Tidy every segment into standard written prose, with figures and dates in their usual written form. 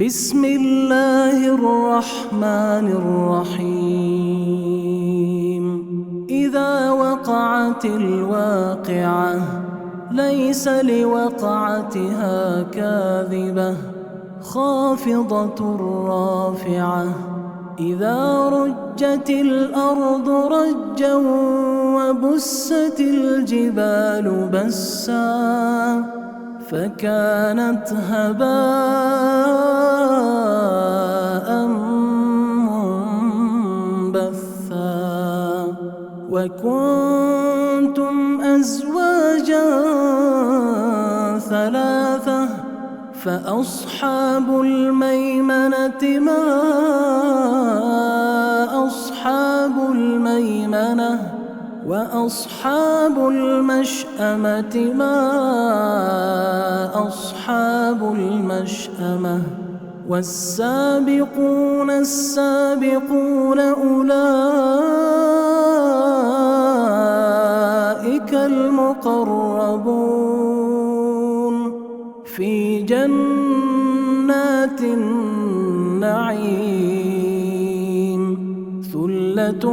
بسم الله الرحمن الرحيم. إذا وقعت الواقعة ليس لوقعتها كاذبة خافضة رافعة. إذا رجت الأرض رجا وبست الجبال بسا فكانت هباء منبثا. وكنتم أزواجا ثلاثة فأصحاب الميمنة ما أصحاب الميمنة وأصحاب المشأمة ما أصحاب المشأمة. والسابقون السابقون أولئك المقربون في جنات النعيم. ثلة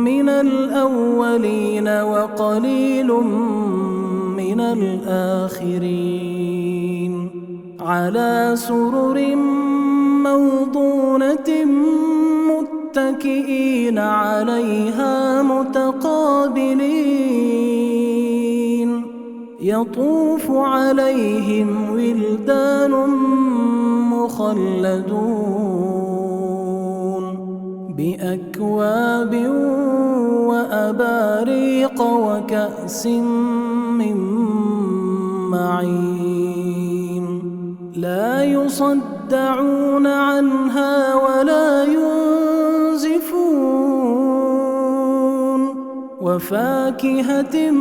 من الأولين وقليل من الآخرين. على سرر موضونة متكئين عليها متقابلين. يطوف عليهم ولدان مخلدون بأكواب وأباريق وكأس من معين. لا يصدعون عنها ولا ينزفون. وفاكهة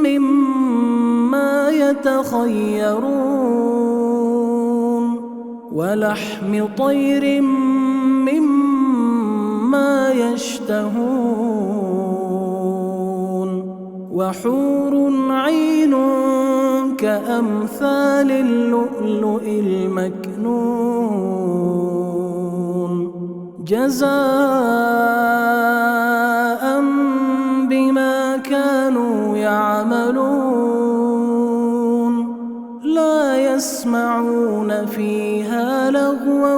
مما يتخيرون. ولحم طير مما يشتهون. وحور عين كأمثال اللؤلؤ المكنون جزاء بما كانوا يعملون. لا يسمعون فيها لغوا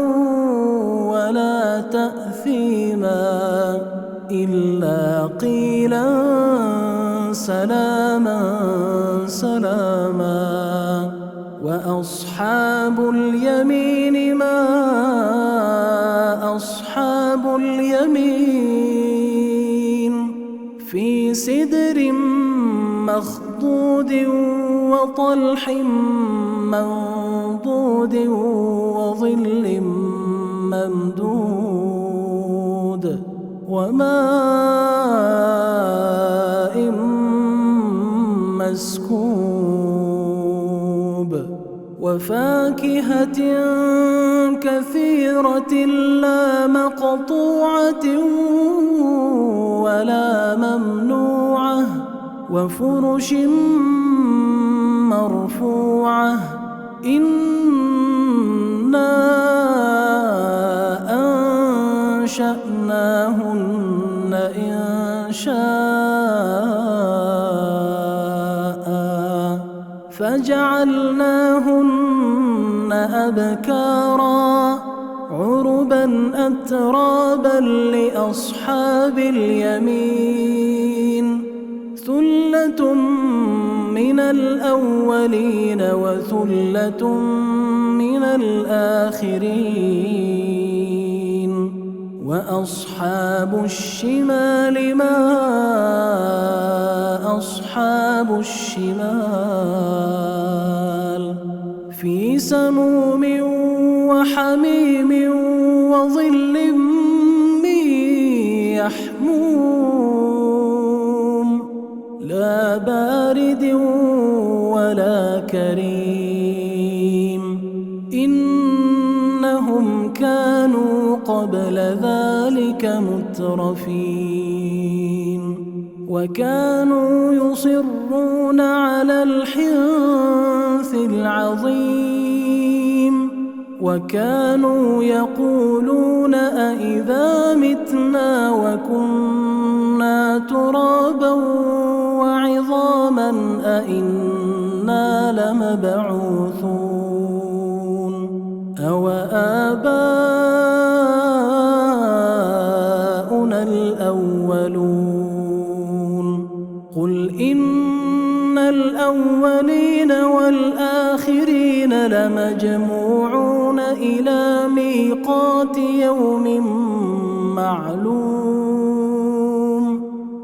ولا تأثيما إلا قيلا سلاما سلاما. وأصحاب اليمين ما أصحاب اليمين. في سدر مخضود وطلح منضود وظل ممدود وماء مسكوب. وفاكهة كثيرة لا مقطوعة ولا ممنوعة. وفرش مرفوعة. إنا أنشأناهن إنشاء فجعلناهن أبكارا عربا أترابا لأصحاب اليمين. ثلة من الأولين وثلة من الآخرين. وأصحاب الشمال ما أصحاب الشمال. في سموم وحميم وظل من يحموم لا بارد ولا كريم. إنهم كانوا قبل ذلك مترفين. وكانوا يصرون على الحنث العظيم وكانوا يقولون أإذا متنا وكنا ترابا وعظاما أإنا لمبعوثون أو آباؤنا الأولون قل إن الأولين والآخرين لمجموعون إلى ميقات يوم معلوم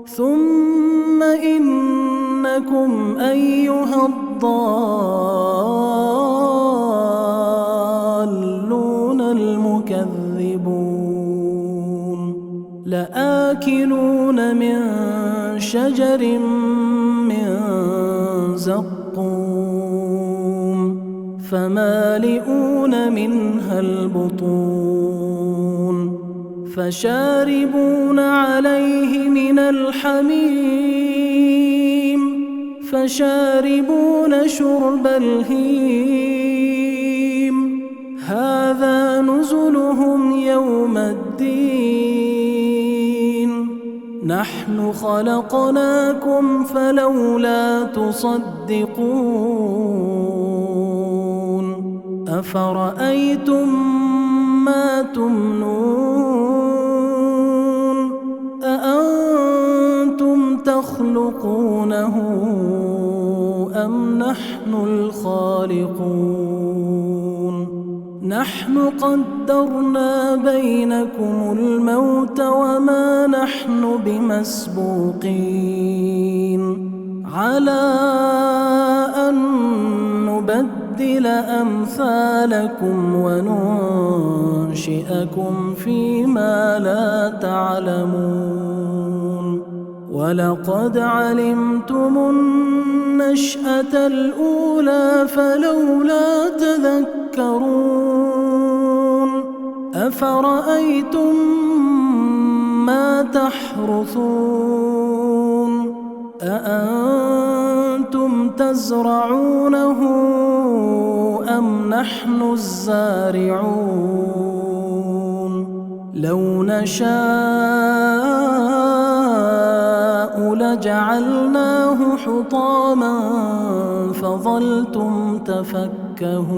ثم إنكم أيها الضالون المكذبون لآكلون من شجر من زقوم فمالئون منها البطون فشاربون عليه من الحميم فشاربون شرب الهيم هذا نزلهم يوم الدين نحن خلقناكم فلولا تصدقون أفرأيتم ما تمنون أأنتم تخلقونه أم نحن الخالقون نحن قدرنا بينكم الموت وما نحن بمسبوقين على أن نبدل أمثالكم وننشئكم فيما لا تعلمون ولقد علمتم النشأة الأولى فلولا تذكرون أفرأيتم ما تحرثون أأنتم تزرعونه أم نحن الزارعون لو نشاء لجعلناه حطاما فظلتم تفكهون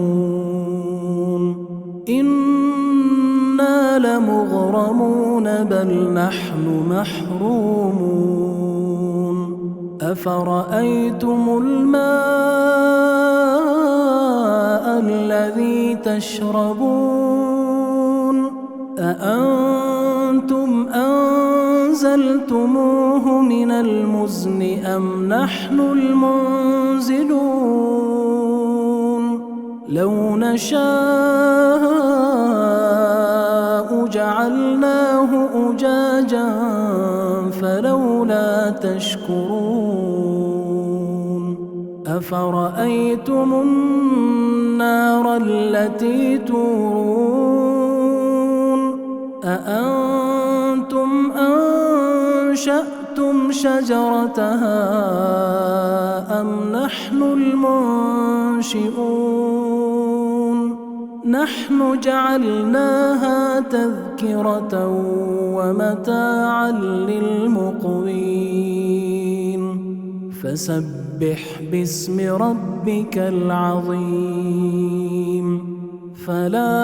إنا لمغرمون بل نحن محرومون أفرأيتم الماء الذي تشربون أأنتم أنزلتموه من المزن أم نحن المنزلون لو نشاء جعلناه أجاجا فلولا تشكرون أفرأيتم النار التي تورون أأنتم أنشأتم شجرتها أم نحن المنشئون نحن جعلناها تذكرة ومتاعا للمقوين فسبح باسم ربك العظيم فلا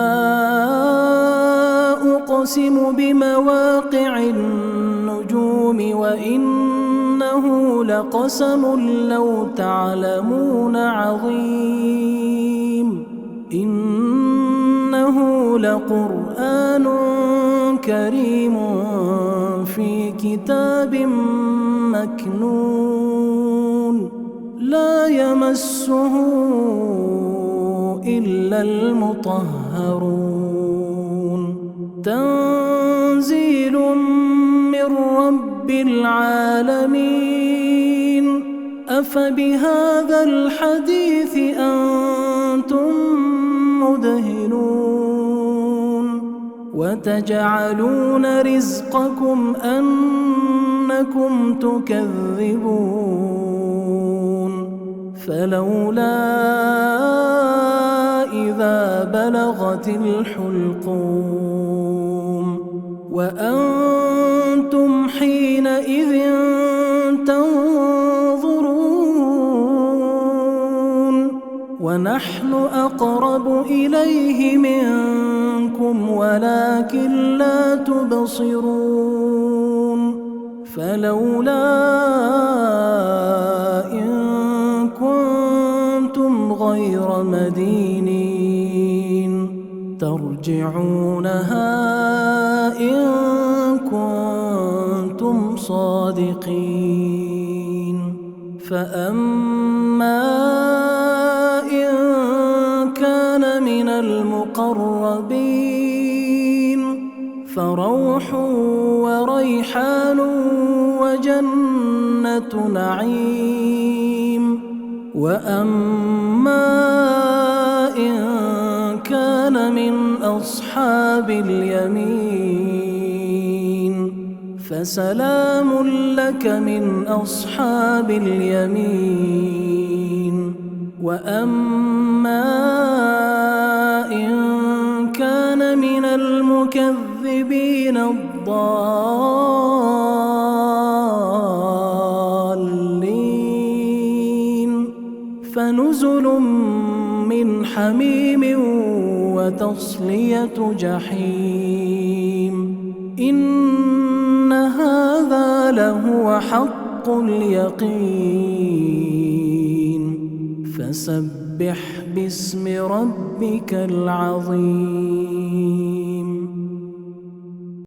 أقسم بمواقع النجوم وإنه لقسم لو تعلمون عظيم إنه لقرآن كريم في كتاب مكنون لا يمسه إلا المطهرون تنزيل من رب العالمين أفبهذا الحديث أنتم مدهنون وتجعلون رزقكم أنكم تكذبون فلولا إذا بلغت الحلقوم وأنتم حينئذ تنظرون ونحن أقرب إليه منكم ولكن لا تبصرون فلولا إن كنتم غير مدينين ترجعونها إن كنتم صادقين فأما إن كان من المقربين فروح وريحان وجنة نعيم وأما إن كان من أصحاب اليمين فسلام لك من أصحاب اليمين وأما إن كان من المكذبين الضالين فنزل من حميم وتصلية جحيم إن هذا لهو حق اليقين فسبح باسم ربك العظيم.